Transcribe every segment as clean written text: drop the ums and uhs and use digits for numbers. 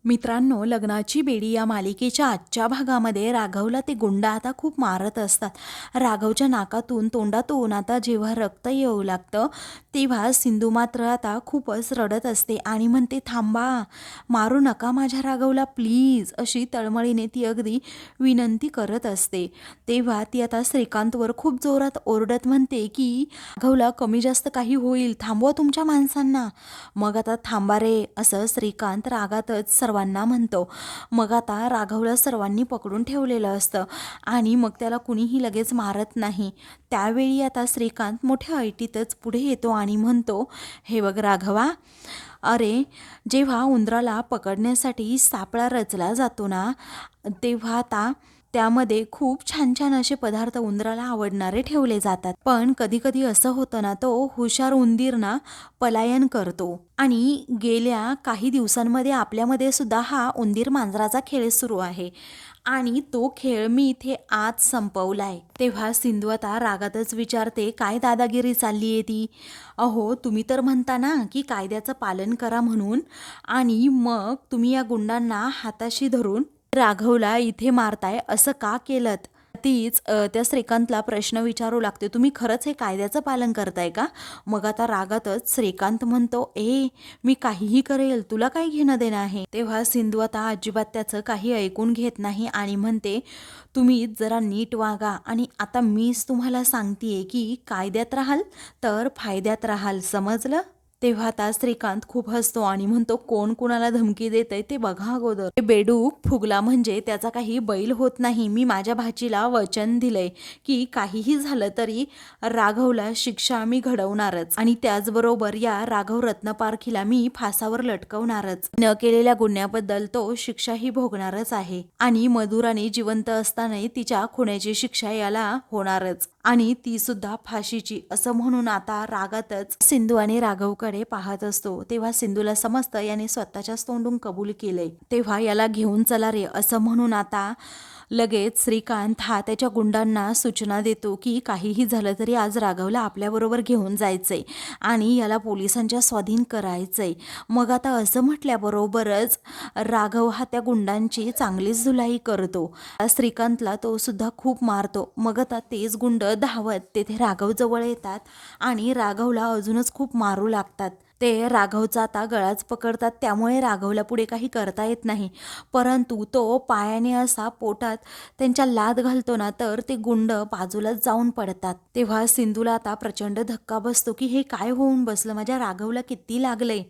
मित्रांनो, लग्नाची बेडी या मालिकेच्या आजच्या भागामध्ये राघवला ते गुंड आता खूप मारत असतात. राघवच्या नाकातून तोंडातून आता जेव्हा रक्त येऊ लागतं तेव्हा सिंधू मात्र आता खूपच रडत असते आणि म्हणते, थांबा, मारू नका माझ्या राघवला प्लीज, अशी तळमळीने ती अगदी विनंती करत असते. तेव्हा ती आता श्रीकांतवर खूप जोरात ओरडत म्हणते की राघवला कमी जास्त काही होईल, थांबवा तुमच्या माणसांना. मग आता थांबा रे, असं श्रीकांत रागातच सर्वांना म्हणतो. मग आता राघवला सर्वांनी पकडून ठेवलेलं असतं आणि मग त्याला कुणीही लगेच मारत नाही. त्यावेळी आता श्रीकांत मोठ्या ऐटीतच पुढे येतो आणि म्हणतो, हे बघ राघवा, अरे जेव्हा उंदराला पकडण्यासाठी सापळा रचला जातो ना, तेव्हा आता त्यामध्ये खूप छान छान असे पदार्थ उंदराला आवडणारे ठेवले जातात. पण कधी कधी असं होतं ना, तो हुशार उंदीर ना पलायन करतो आणि गेल्या काही दिवसांमध्ये आपल्यामध्ये सुद्धा हा उंदीर मांजराचा खेळ सुरू आहे आणि तो खेळ मी इथे आज संपवलाय. तेव्हा सिंधू आता रागातच विचारते, काय दादागिरी चालली आहे ती? अहो, तुम्ही तर म्हणता ना की कायद्याचं पालन करा म्हणून, आणि मग तुम्ही या गुंडांना हाताशी धरून राघवला इथे मारताय, असं का केलंत? तीच त्या श्रीकांतला प्रश्न विचारू लागते, तुम्ही खरंच हे कायद्याचं पालन करताय का? मग आता रागातच श्रीकांत म्हणतो, मी काहीही करेल, तुला काय घेणं देणं आहे? तेव्हा सिंधू आता अजिबात त्याचं काही ऐकून घेत नाही आणि म्हणते, तुम्ही जरा नीट वागा आणि आता मीच तुम्हाला सांगतेय की कायद्यात राहाल तर फायद्यात राहाल, समजलं? तेव्हा आता श्रीकांत खूप हसतो आणि म्हणतो, कोण कुणाला धमकी देतंय ते बघा अगोदर. बेडूक फुगला म्हणजे त्याचा काही बैल होत नाही. मी माझ्या भाचीला वचन दिलंय की काहीही झालं तरी राघवला शिक्षा मी घडवणारच आणि त्याचबरोबर या राघव रत्नपारखीला मी फासावर लटकवणारच. न केलेल्या गुन्ह्याबद्दल तो शिक्षाही भोगणारच आहे आणि मधुराने जिवंत असताना तिच्या खुनाची शिक्षा याला होणारच आणि ती सुद्धा फाशीची, असं म्हणून आता रागातच सिंधू आणि राघवकडे पाहत असतो. तेव्हा सिंधूला समजतं याने स्वतःच्याच तोंडून कबूल केलंय. तेव्हा याला घेऊन चला रे, असं म्हणून आता लगेच श्रीकांत हा त्याच्या गुंडांना सूचना देतो की काहीही झालं तरी आज राघवला आपल्याबरोबर घेऊन जायचंय आणि याला पोलिसांच्या स्वाधीन करायचंय. मग आता असं म्हटल्याबरोबरच राघव हा त्या गुंडांची चांगलीच धुलाई करतो. श्रीकांतला तो सुद्धा खूप मारतो. मग आता तेच गुंड धावत तेथे राघव जवळ येतात आणि राघवला अजूनच खूप मारू लागतात. ते राघवचा आता गळाच पकडतात, त्यामुळे राघवला पुढे काही करता येत नाही. परंतु तो पायाने असा पोटात त्यांच्या लाथ घालतो ना, तर ते गुंड बाजूलाच जाऊन पडतात. तेव्हा सिंधूला आता प्रचंड धक्का बसतो की हे काय होऊन बसलं, माझ्या राघवला किती लागलंय.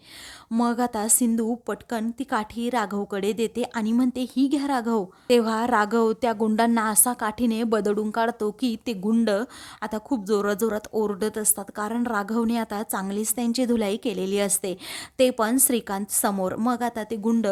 मग आता सिंधू पटकन ती काठी राघवकडे देते आणि म्हणते, ही घ्या राघव. तेव्हा राघव त्या गुंडांना असा काठीने बदडून काढतो की ते गुंड आता खूप जोराजोरात ओरडत असतात, कारण राघवने आता चांगलीच त्यांची धुलाई केलेली असते, ते पण श्रीकांत समोर. मग आता ते गुंड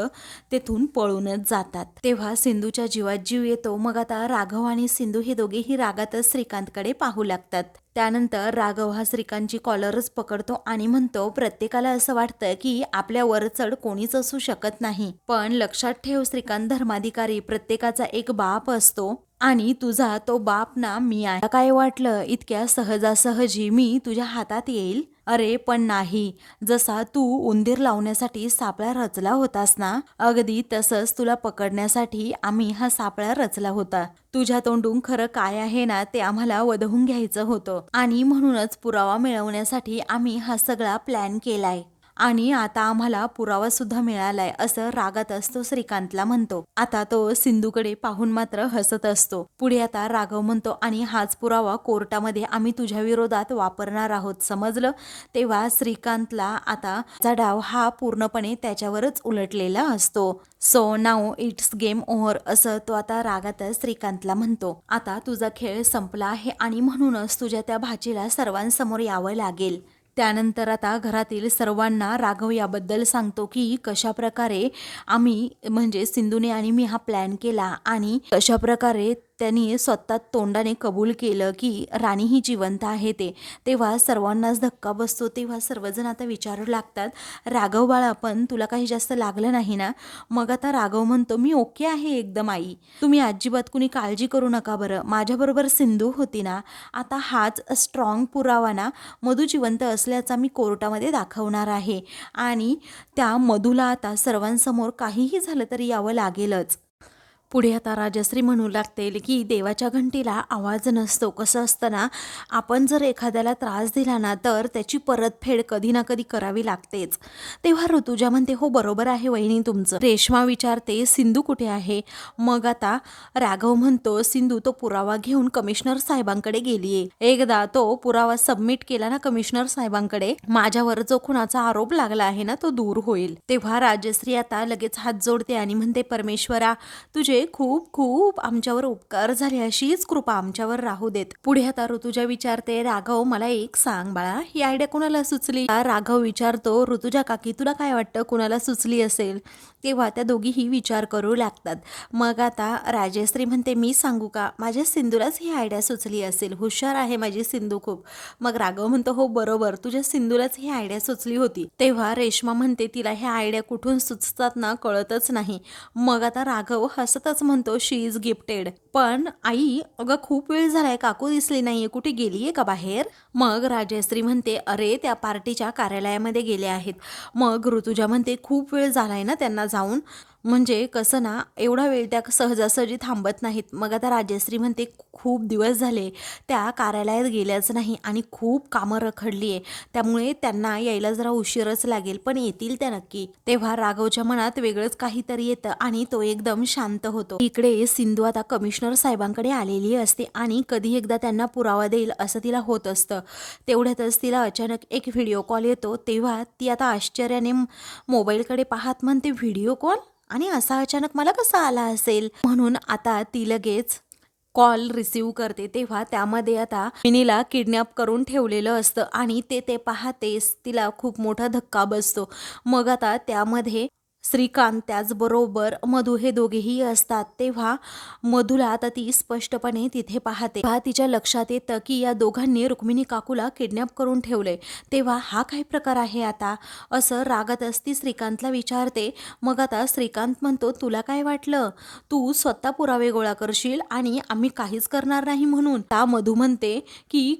तेथून पळूनच जातात. तेव्हा सिंधूच्या जीवात जीव येतो. मग आता राघव आणि सिंधू हे दोघेही रागातच श्रीकांतकडे पाहू लागतात. त्यानंतर राघव हा श्रीकांतची कॉलरच पकडतो आणि म्हणतो, प्रत्येकाला असं वाटतं की आपल्यावर चढ कोणीच असू शकत नाही, पण लक्षात ठेव श्रीकांत धर्माधिकारी, प्रत्येकाचा एक बाप असतो आणि तुझा तो बाप ना मी आहे. काय वाटलं इतक्या सहजासहजी मी तुझ्या हातात येईल? अरे पण नाही, जसा तू उंदीर लावण्यासाठी सापळा रचला होतास ना, अगदी तसंच तुला पकडण्यासाठी आम्ही हा सापळा रचला होता. तुझ्या तोंडून खरं काय आहे ना ते आम्हाला वधवून घ्यायचं होतं आणि म्हणूनच पुरावा मिळवण्यासाठी आम्ही हा सगळा प्लॅन केलाय आणि आता आम्हाला पुरावा सुद्धा मिळालाय, असं रागात असतो श्रीकांतला म्हणतो. आता तो सिंधूकडे पाहून मात्र हसत असतो. पुढे आता राघव म्हणतो, आणि हाच पुरावा कोर्टामध्ये आम्ही तुझ्या विरोधात वापरणार आहोत, समजलं? तेव्हा श्रीकांतला आता चा डाव हा पूर्णपणे त्याच्यावरच उलटलेला असतो. So now it's game over, असं तो आता रागातच श्रीकांतला म्हणतो. आता तुझा खेळ संपला आहे आणि म्हणूनच तुझ्या त्या भाचीला सर्वांसमोर यावं लागेल. त्यानंतर आता घरातील सर्वांना राघव याबद्दल सांगतो की कशा प्रकारे आम्ही म्हणजे सिंधूने आणि मी हा प्लॅन केला आणि कशा प्रकारे त्यांनी स्वतः तोंडाने कबूल केलं की राणी ही जिवंत आहे तेव्हा सर्वांनाच धक्का बसतो. तेव्हा सर्वजण आता विचारू लागतात, राघव बाळा पण तुला काही जास्त लागलं नाही ना? मग आता राघव म्हणतो, मी ओके आहे एकदम आई, तुम्ही अजिबात कुणी काळजी करू नका बरं. माझ्याबरोबर सिंधू होती ना, आता हाच स्ट्रॉंग पुरावा ना मधू जिवंत असल्याचा मी कोर्टामध्ये दाखवणार आहे आणि त्या मधूला आता सर्वांसमोर काहीही झालं तरी यावं लागेलच. पुढे आता राजश्री म्हणू लागते की देवाच्या घंटीला आवाज नसतो. कसं असतं ना, आपण जर एखाद्याला त्रास दिला ना तर त्याची परतफेड कधी ना कधी करावी लागतेच. तेव्हा ऋतुजा म्हणते, हो बरोबर आहे वहिनी तुमचं. रेश्मा विचारते, सिंधू कुठे आहे? मग आता राघव म्हणतो, सिंधू तो पुरावा घेऊन कमिशनर साहेबांकडे गेलीये. एकदा तो पुरावा सबमिट केला ना कमिशनर साहेबांकडे, माझ्यावर जो खुनाचा आरोप लागला आहे ना तो दूर होईल. तेव्हा राजश्री आता लगेच हात जोडते आणि म्हणते, परमेश्वरा तुझे खूप खूप आमच्यावर उपकार झाले, अशीच कृपा आमच्यावर राहू देत. पुढे आता ऋतुजा विचारते, राघव मला एक सांग बाळा, ही आयडिया कोणाला सुचली? राघव विचारतो, ऋतुजा काकी तुला काय वाटतं कोणाला सुचली असेल? तेव्हा त्या दोघीही विचार करू लागतात. मग आता राजश्री म्हणते, मी सांगू का, माझ्या सिंधूलाच ही आयडिया सुचली असेल, हुशार आहे माझी सिंधू खूप. मग राघव म्हणतो, हो बरोबर, तुझ्या सिंधूलाच ही आयडिया सुचली होती. तेव्हा रेश्मा म्हणते, तिला ह्या आयडिया कुठून सुचतात ना कळतच नाही. मग आता राघव हसतच म्हणतो, शी इज गिफ्टेड. पण आई, अगं खूप वेळ झालाय, काकू दिसली नाहीये, कुठे गेलीये का बाहेर? मग राजश्री म्हणते, अरे त्या पार्टीच्या कार्यालयामध्ये गेले आहेत. मग ऋतुजा म्हणते, खूप वेळ झालाय ना त्यांना जाऊन, म्हणजे कसं ना एवढा वेळ त्या सहजासहजी थांबत नाहीत. मग आता राजश्री म्हणते, खूप दिवस झाले त्या कार्यालयात गेल्याच नाही आणि खूप कामं रखडली आहे, त्यामुळे त्यांना यायला जरा उशीरच लागेल, पण येतील त्या नक्की. तेव्हा राघवच्या मनात वेगळंच काहीतरी येतं आणि तो एकदम शांत होतो. इकडे सिंधू आता कमिशनर साहेबांकडे आलेली असते आणि कधी एकदा त्यांना पुरावा देईल असं तिला होत असतं. तेवढ्यातच तिला अचानक एक व्हिडिओ कॉल येतो. तेव्हा ती आता आश्चर्याने मोबाईलकडे पाहत म्हणते, व्हिडिओ कॉल? आणि असा अचानक मला कसा आला असेल? म्हणून आता ती लगेच कॉल रिसीव करते. तेव्हा त्यामध्ये आता मिनीला किडनॅप करून ठेवलेलं असतं आणि ते पाहतेच तिला खूप मोठा धक्का बसतो. मग आता त्यामध्ये श्रीकांत त्याचबरोबर मधू हे दोघेही असतात. तेव्हा मधूला आता ती स्पष्टपणे तिथे पाहते. तेव्हा तिच्या लक्षात येतं की या दोघांनी रुक्मिणी काकूला किडनॅप करून ठेवलंय. तेव्हा हा काय प्रकार आहे आता, असं रागातच ती श्रीकांतला विचारते. मग आता श्रीकांत म्हणतो, तुला काय वाटलं तू स्वतः पुरावे गोळा करशील आणि आम्ही काहीच करणार नाही म्हणून? ता मधू म्हणते की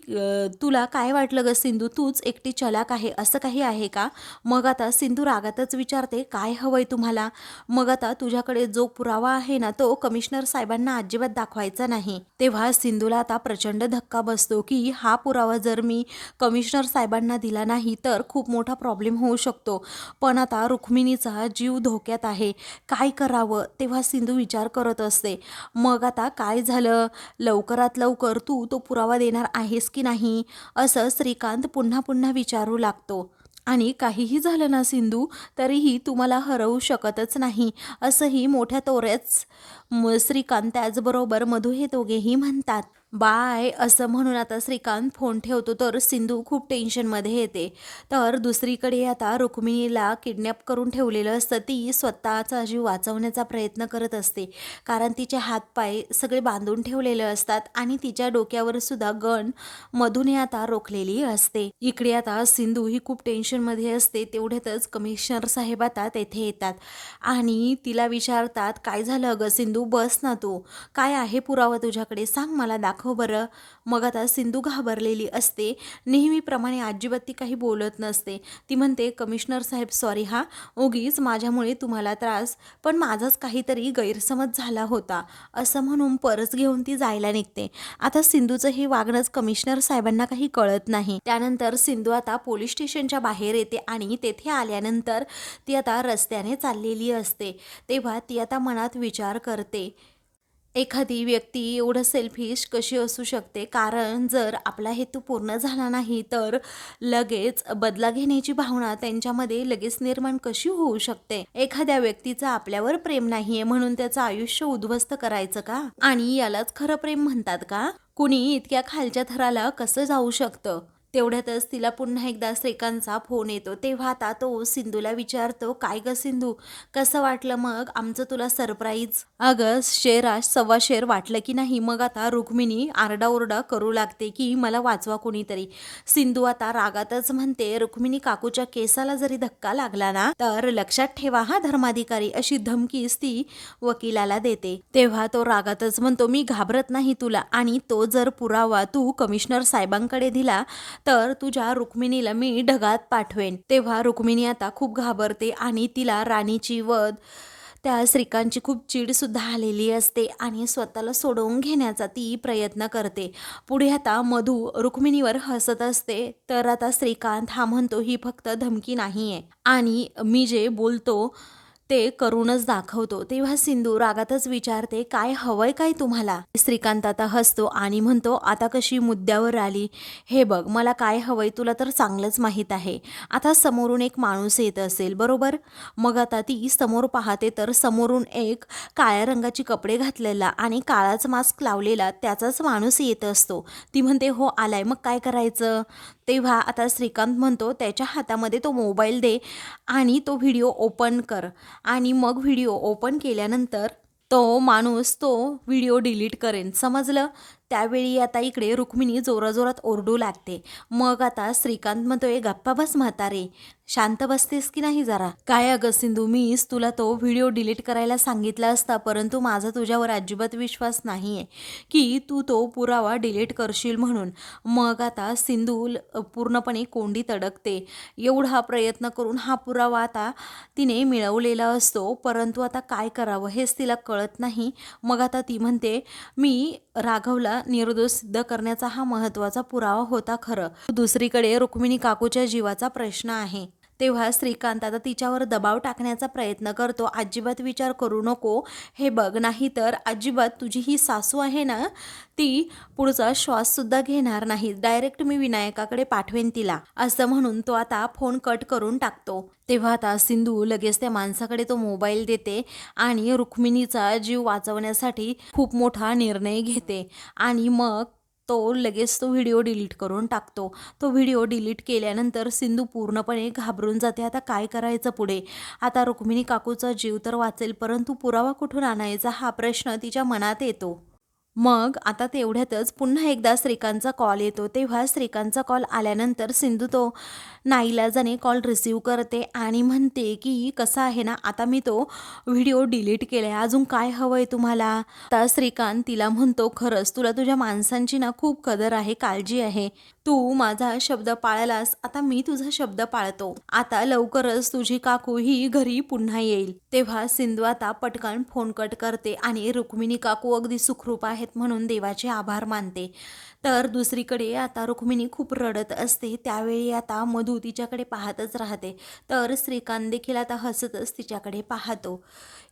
तुला काय वाटलं ग सिंधू, तूच एकटी चलाक आहे, असं काही आहे का? मग आता सिंधू रागातच विचारते, काय हवंय तुम्हाला? मग आता तुझ्याकडे जो पुरावा आहे ना तो कमिशनर साहेबांना अजिबात दाखवायचा नाही. तेव्हा सिंधूला आता प्रचंड धक्का बसतो की हा पुरावा जर मी कमिशनर साहेबांना दिला नाही तर खूप मोठा प्रॉब्लेम होऊ शकतो. पण आता रुक्मिणीचा जीव धोक्यात आहे, काय करावं? तेव्हा सिंधू विचार करत असते. मग आता काय झालं, लवकरात लवकर तू तो पुरावा देणार आहेस की नाही, असं श्रीकांत पुन्हा पुन्हा विचारू लागतो. आणि काहीही झालं ना सिंधू, तरीही तुम्हाला हरवू शकतच नाही, असंही मोठ्या तोऱ्याच श्रीकांत त्याचबरोबर मधू हे दोघेही म्हणतात. बाय असं म्हणून आता श्रीकांत फोन ठेवतो. तर सिंधू खूप टेन्शनमध्ये येते. तर दुसरीकडे आता रुक्मिणीला किडनॅप करून ठेवलेलं असतं. ती स्वतःचा जीव वाचवण्याचा प्रयत्न करत असते, कारण तिचे हातपाय सगळे बांधून ठेवलेले असतात आणि तिच्या डोक्यावर सुद्धा गन मधूने आता रोखलेली असते. इकडे आता सिंधू ही खूप टेन्शनमध्ये असते. तेवढ्यातच कमिशनर साहेब आता तेथे येतात आणि तिला विचारतात, काय झालं अगं सिंधू, बस ना तू, काय आहे पुरावा तुझ्याकडे, सांग मला, दाखव बरं. मग आता सिंधू घाबरलेली असते. नेहमीप्रमाणे अजिबात ती काही बोलत नसते. ती म्हणते, कमिशनर साहेब सॉरी हा, उगीच माझ्यामुळे तुम्हाला त्रास, पण माझाच काहीतरी गैरसमज झाला होता, असं म्हणून पर्स घेऊन ती जायला निघते. आता सिंधूचं हे वागणंच कमिशनर साहेबांना काही कळत नाही. त्यानंतर सिंधू आता पोलीस स्टेशनच्या बाहेर येते आणि तेथे आल्यानंतर ती आता रस्त्याने चाललेली असते. तेव्हा ती आता मनात विचार करते, एखादी व्यक्ती एवढं सेल्फिश कशी असू शकते, कारण जर आपला हेतू पूर्ण झाला नाही तर लगेच बदला घेण्याची भावना त्यांच्यामध्ये लगेच निर्माण कशी होऊ शकते. एखाद्या व्यक्तीचं आपल्यावर प्रेम नाहीये म्हणून त्याचं आयुष्य उद्ध्वस्त करायचं का? आणि यालाच खरं प्रेम म्हणतात का? कुणी इतक्या खालच्या थराला कसं जाऊ शकतं? तेवढ्यातच तिला पुन्हा एकदा श्रीकांतचा फोन येतो. तेव्हा आता तो सिंधूला विचारतो, काय ग सिंधू, कसं वाटलं मग आमचं तुला सरप्राईज? अगं शेर सव्वा शेर वाटलं की नाही? मग आता रुक्मिणी आरडाओरडा करू लागते की मला वाचवा कोणीतरी. सिंधू आता रागातच म्हणते, रुक्मिणी काकूच्या केसाला जरी धक्का लागला ना तर लक्षात ठेवा हा धर्माधिकारी, अशी धमकीच ती वकिलाला देते. तेव्हा तो रागातच म्हणतो, मी घाबरत नाही तुला, आणि तो जर पुरावा तू कमिशनर साहेबांकडे दिला तर तुझ्या रुक्मिणीला मी ढगात पाठवेन. तेव्हा रुक्मिणी आता खूप घाबरते आणि तिला राणीची त्या श्रीकांतची खूप चीड सुद्धा आलेली असते आणि स्वतःला सोडवून घेण्याचा ती प्रयत्न करते. पुढे आता मधू रुक्मिणीवर हसत असते, तर आता श्रीकांत हा म्हणतो, ही फक्त धमकी नाहीये आणि मी जे बोलतो ते करूनच दाखवतो. तेव्हा सिंधू रागातच विचारते, काय हवंय काय तुम्हाला? श्रीकांत आता हसतो आणि म्हणतो, आता कशी मुद्द्यावर आली? हे बघ, मला काय हवंय तुला तर चांगलंच माहीत आहे. आता समोरून एक माणूस येत असेल बरोबर, मग आता ती समोर पाहते तर समोरून एक काळ्या रंगाची कपडे घातलेला आणि काळाच मास्क लावलेला त्याचाच माणूस येत असतो. ती म्हणते, हो आलाय, मग काय करायचं? तेव्हा आता श्रीकांत म्हणतो, त्याच्या हातामध्ये तो मोबाईल दे आणि तो व्हिडिओ ओपन कर, आणि मग व्हिडिओ ओपन केल्यानंतर तो माणूस तो व्हिडिओ डिलीट करेन, समजलं? त्यावेळी आता इकडे रुक्मिणी जोराजोरात ओरडू लागते. मग आता श्रीकांत म्हणतोय, गप्पा बस म्हातारे, शांत बसतेस की नाही जरा? काय अगं सिंधू, मीच तुला तो व्हिडिओ डिलीट करायला सांगितला असता, परंतु माझा तुझ्यावर अजिबात विश्वास नाहीये की तू तो पुरावा डिलीट करशील म्हणून. मग आता सिंधू पूर्णपणे कोंडीत अडकते. एवढा प्रयत्न करून हा पुरावा आता तिने मिळवलेला असतो, परंतु आता काय करावं हेच तिला कळत नाही. मग आता ती म्हणते, मी राघवला निर्दोष सिद्ध करण्याचा हा महत्त्वाचा पुरावा होता खरं. दुसरीकडे रुक्मिणी काकूच्या जीवाचा प्रश्न आहे. तेव्हा श्रीकांत आता तिच्यावर दबाव टाकण्याचा प्रयत्न करतो, अजिबात विचार करू नको, हे बघ, नाही तर अजिबात तुझी ही सासू आहे ना, ती पुढचा श्वाससुद्धा घेणार नाही, डायरेक्ट मी विनायकाकडे पाठवेन तिला, असं म्हणून तो आता फोन कट करून टाकतो. तेव्हा आता सिंधू लगेच त्या माणसाकडे तो मोबाईल देते आणि रुक्मिणीचा जीव वाचवण्यासाठी खूप मोठा निर्णय घेते आणि मग तो लगेच तो व्हिडिओ डिलीट करून टाकतो. तो व्हिडिओ डिलीट केल्यानंतर सिंधू पूर्णपणे घाबरून जाते. आता काय करायचं पुढे? आता रुक्मिणी काकूचा जीव तर वाचेल, परंतु पुरावा कुठून आणायचा हा प्रश्न तिच्या मनात येतो. मग आता तेवढ्यातच पुन्हा एकदा श्रीकांतचा कॉल येतो. तेव्हा श्रीकांतचा कॉल आल्यानंतर सिंधू तो नाईलाजाने कॉल रिसीव करते आणि म्हणते की कसं आहे ना, आता मी तो व्हिडिओ डिलीट केला आहे, अजून काय हवं आहे तुम्हाला? आता श्रीकांत तिला म्हणतो, खरंच तुला तुझ्या माणसांची ना खूप कदर आहे, काळजी आहे, तू माझा शब्द पाळलास, आता मी तुझा शब्द पाळतो, आता लवकरच तुझी काकू ही घरी पुन्हा येईल. तेव्हा सिंधू आता पटकन फोन कट करते आणि रुक्मिणी काकू अगदी सुखरूप आहेत म्हणून देवाचे आभार मानते. तर दुसरीकडे आता रुक्मिणी खूप रडत असते. त्यावेळी आता मधू तिच्याकडे पाहतच राहते, तर श्रीकांत देखील आता हसतच तिच्याकडे पाहतो.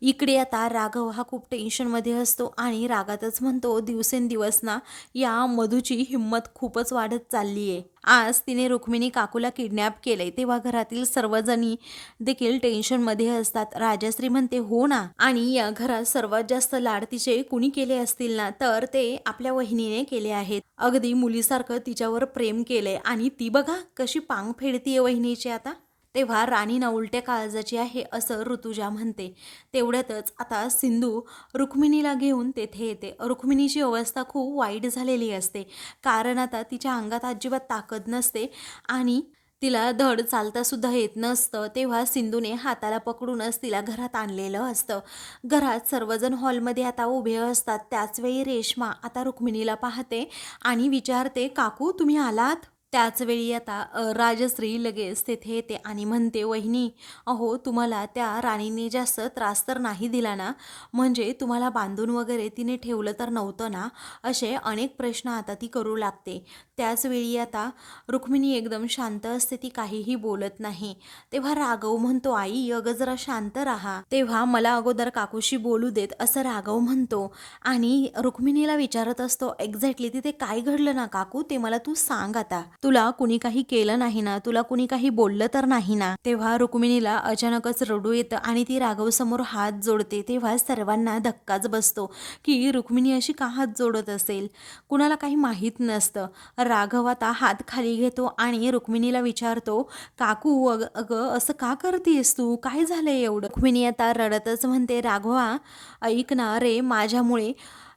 इकडे आता राघव हा खूप टेन्शनमध्ये असतो आणि रागातच म्हणतो, दिवसेंदिवस ना या मधूची हिंमत खूपच वाढत चालली आहे. आज तिने रुक्मिणी काकूला किडनॅप केलंय, तेव्हा घरातील सर्वजणी देखील टेन्शनमध्ये असतात. राजश्री म्हणते, हो ना, आणि या घरात सर्वात जास्त लाड तिचे कुणी केले असतील ना तर ते आपल्या वहिनीने केले आहेत. अगदी मुलीसारखं तिच्यावर प्रेम केलंय आणि ती बघा कशी पांग फेडतीये वहिनीची आता. तेव्हा राणी ना उलट्या काळजाची आहे असं ऋतुजा म्हणते. तेवढ्यातच आता सिंधू रुक्मिणीला घेऊन तेथे येते. रुक्मिणीची अवस्था खूप वाईट झालेली असते, कारण आता तिच्या अंगात अजिबात ताकद नसते आणि तिला धड चालता सुद्धा येत नसतं. तेव्हा सिंधूने हाताला पकडूनच तिला घरात आणलेलं असतं. घरात सर्वजण हॉलमध्ये आता उभे असतात. त्याचवेळी रेश्मा आता रुक्मिणीला पाहते आणि विचारते, काकू तुम्ही आलात? त्याचवेळी आता राजश्री लगेच तेथे येते आणि म्हणते, वहिनी, अहो तुम्हाला त्या राणीने जास्त त्रास तर नाही दिला ना? म्हणजे तुम्हाला बांधून वगैरे तिने ठेवलं तर नव्हतं ना? असे अनेक प्रश्न आता ती करू लागते. त्याचवेळी आता रुक्मिणी एकदम शांत असते, ती काहीही बोलत नाही. तेव्हा राघव म्हणतो, आई अगं जरा शांत राहा. तेव्हा मला अगोदर काकूशी बोलू देत, असं राघव म्हणतो आणि रुक्मिणीला विचारत असतो, एक्झॅक्टली तिथे काय घडलं ना काकू, ते मला तू सांग आता. तुला कुणी काही केलं नाही ना, तुला कुणी काही बोललं तर नाही ना. तेव्हा रुक्मिणीला अचानकच रडू येतं आणि ती राघवसमोर हात जोडते. तेव्हा सर्वांना धक्काच बसतो की रुक्मिणी अशी का हात जोडत असेल. कुणाला काही माहीत नसतं. राघव आता हात खाली घेतो आणि रुक्मिणीला विचारतो, काकू अगं असं का करतेस तू, काय झालंय एवढं. रुक्मिणी आता रडतच म्हणते, राघवा ऐक ना रे, माझ्यामुळे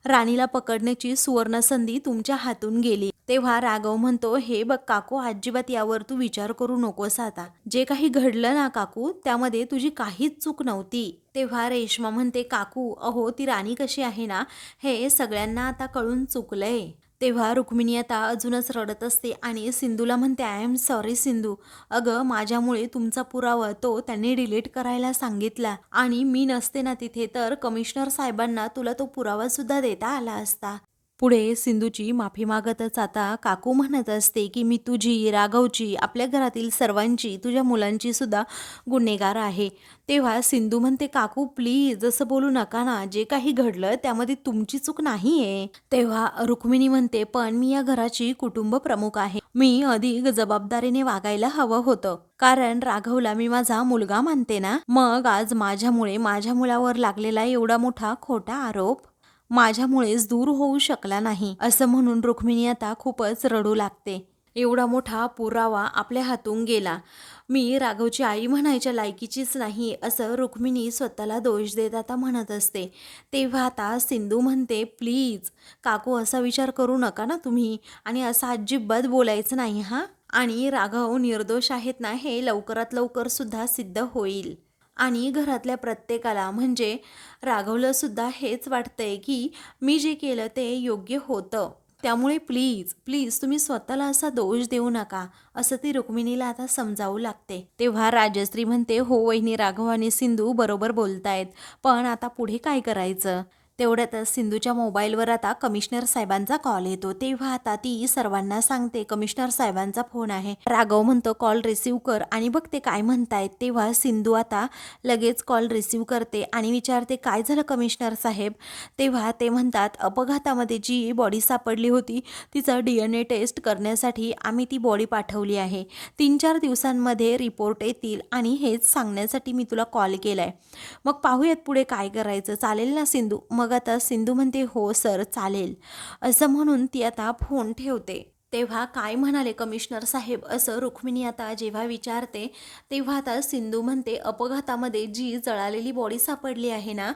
राणीला पकडण्याची सुवर्णसंधी तुमच्या हातून गेली. तेव्हा राघव म्हणतो, हे बघ काकू, अजिबात यावर तू विचार करू नकोस. आता जे काही घडलं ना काकू, त्यामध्ये तुझी काहीच चूक नव्हती. तेव्हा रेश्मा म्हणते, काकू अहो ती राणी कशी आहे ना, हे सगळ्यांना आता कळून चुकलंय. तेव्हा रुक्मिणी आता अजूनच रडत असते आणि सिंधूला म्हणते, आय एम सॉरी सिंधू, अगं माझ्यामुळे तुमचा पुरावा तो त्यांनी डिलीट करायला सांगितला आणि मी नसते ना तिथे तर कमिशनर साहेबांना तुला तो पुरावा सुद्धा देता आला असता. पुढे सिंधूची माफी मागतच आता काकू म्हणत असते की मी तुझी, राघवची, आपल्या घरातील सर्वांची, तुझ्या मुलांची सुद्धा गुन्हेगार आहे. तेव्हा सिंधू म्हणते, काकू प्लीज असं बोलू नका ना, जे काही घडलं त्यामध्ये तुमची चूक नाहीये. तेव्हा रुक्मिणी म्हणते, पण मी या घराची कुटुंब प्रमुख आहे, मी अधिक जबाबदारीने वागायला हवं होतं, कारण राघवला मी माझा मुलगा मानते ना. मग आज माझ्यामुळे माझ्या मुलावर लागलेला एवढा मोठा खोटा आरोप माझ्यामुळेच दूर होऊ शकला नाही. असं म्हणून रुक्मिणी आता खूपच रडू लागते. एवढा मोठा पुरावा आपल्या हातून गेला, मी राघवची आई म्हणायच्या लायकीचीच नाही, असं रुक्मिणी स्वतःला दोष देत आता म्हणत असते. तेव्हा आता सिंधू म्हणते, प्लीज काकू असा विचार करू नका ना तुम्ही, आणि असं अजिबात बोलायचं नाही हा. आणि राघव निर्दोष आहेत ना, हे लवकरात लवकर सुद्धा सिद्ध होईल. आणि घरातल्या प्रत्येकाला म्हणजे राघवला सुद्धा हेच वाटतंय की मी जे केलं ते योग्य होतं. त्यामुळे प्लीज प्लीज तुम्ही स्वतःला असा दोष देऊ नका, असं ती रुक्मिणीला आता समजावू लागते. तेव्हा राजश्री म्हणते, हो वहिनी, राघव आणि सिंधू बरोबर बोलतायत, पण आता पुढे काय करायचं. तेवढ्यातच सिंधूच्या मोबाईलवर आता कमिशनर साहेबांचा कॉल येतो. तेव्हा आता ती सर्वांना सांगते, कमिशनर साहेबांचा फोन आहे. राघव म्हणतो, कॉल रिसीव्ह कर आणि बघ ते काय म्हणतायत. तेव्हा सिंधू आता लगेच कॉल रिसीव्ह करते आणि विचारते, काय झालं कमिशनर साहेब. तेव्हा ते म्हणतात, अपघातामध्ये जी बॉडी सापडली होती तिचं DNA टेस्ट करण्यासाठी आम्ही ती बॉडी पाठवली आहे. 3-4 दिवसांमध्ये रिपोर्ट येतील आणि हेच सांगण्यासाठी मी तुला कॉल केलाय. मग पाहूयात पुढे काय करायचं, चालेल ना सिंधू. मग आता सिंधू म्हणते, हो सर चालेल, असं म्हणून ती आता फोन ठेवते. तेव्हा काय म्हणाले कमिशनर साहेब, असं रुक्मिणी आता जेव्हा विचारते. तेव्हा आता सिंधू म्हणते, अपघातामध्ये जी जळालेली बॉडी सापडली आहे ना,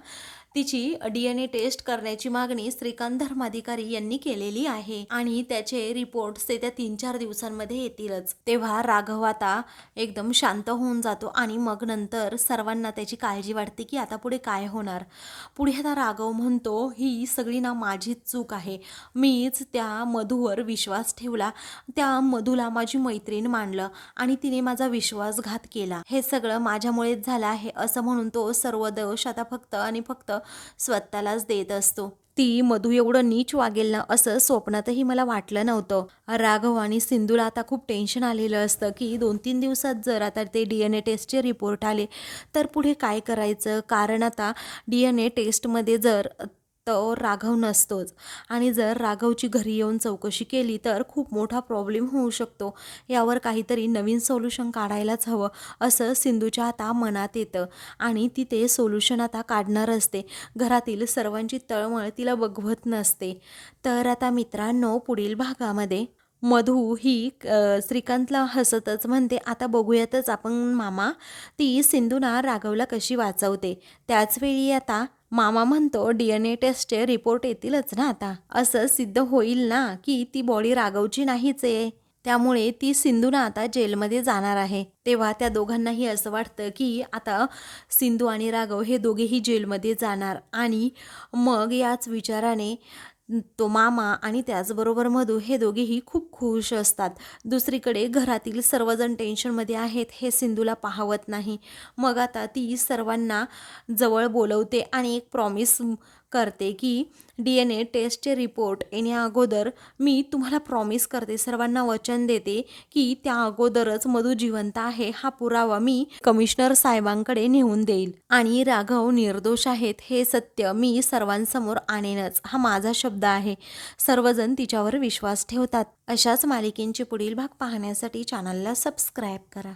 तिची DNA टेस्ट करण्याची मागणी श्रीकांत धर्माधिकारी यांनी केलेली आहे आणि त्याचे रिपोर्ट्स येत्या 3-4 दिवसांमध्ये येतीलच. तेव्हा राघव आता एकदम शांत होऊन जातो आणि मग नंतर सर्वांना त्याची काळजी वाटते की आता पुढे काय होणार. पुढे आता राघव म्हणतो, ही सगळी ना माझीच चूक आहे, मीच त्या मधूवर विश्वास ठेवला, त्या मधूला माझी मैत्रीण मानलं आणि तिने माझा विश्वासघात केला, हे सगळं माझ्यामुळेच झालं आहे, असं म्हणून तो सर्व दोष आता फक्त आणि फक्त स्वतःलाच देत असतो. ती मधू एवढं नीच वागेल ना, असं स्वप्नातही मला वाटलं नव्हतं. राघव आणि सिंधूला आता खूप टेन्शन आलेलं असतं की 2-3 दिवसात जर आता ते DNA टेस्टचे रिपोर्ट आले तर पुढे काय करायचं. कारण आता DNA टेस्टमध्ये जर तो राघव नसतोच आणि जर राघवची घरी येऊन चौकशी केली तर खूप मोठा प्रॉब्लेम होऊ शकतो. यावर काहीतरी नवीन सोल्युशन काढायलाच हवं, असं सिंधूच्या आता मनात येतं आणि ती ते सोल्युशन आता काढणार असते. घरातील सर्वांची तळमळ तिला बघवत नसते. तर आता मित्रांनो, पुढील भागामध्ये मधू ही श्रीकांतला हसतच म्हणते, आता बघूयातच आपण मामा, ती सिंधूना राघवला कशी वाचवते. त्याचवेळी आता मामा म्हणतो, DNA टेस्टचे रिपोर्ट येतीलच ना आता, असं सिद्ध होईल ना की ती बॉडी राघवची नाहीच आहे, त्यामुळे ती सिंधूना आता जेलमध्ये जाणार आहे. तेव्हा त्या दोघांनाही असं वाटतं की आता सिंधू आणि राघव हे दोघेही जेलमध्ये जाणार आणि मग याच विचाराने तो मामा आणि त्याचबरोबर मधू हे दोघेही खूप खुश असतात. दुसरीकडे घरातील सर्वजण टेन्शनमध्ये आहेत, हे सिंधूला पाहवत नाही. मग आता ती सर्वांना जवळ बोलवते आणि एक प्रॉमिस करते की DNA टेस्टचे रिपोर्ट येण्या अगोदर मी तुम्हाला प्रॉमिस करते, सर्वांना वचन देते की त्या अगोदरच मधू जिवंत आहे हा पुरावा मी कमिशनर साहेबांकडे नेऊन देईल आणि राघव निर्दोष आहेत हे सत्य मी सर्वांसमोर आणेनच, हा माझा शब्द आहे. सर्वजण तिच्यावर विश्वास ठेवतात. अशाच मालिकेंचे पुढील भाग पाहण्यासाठी चॅनलला सबस्क्राईब करा.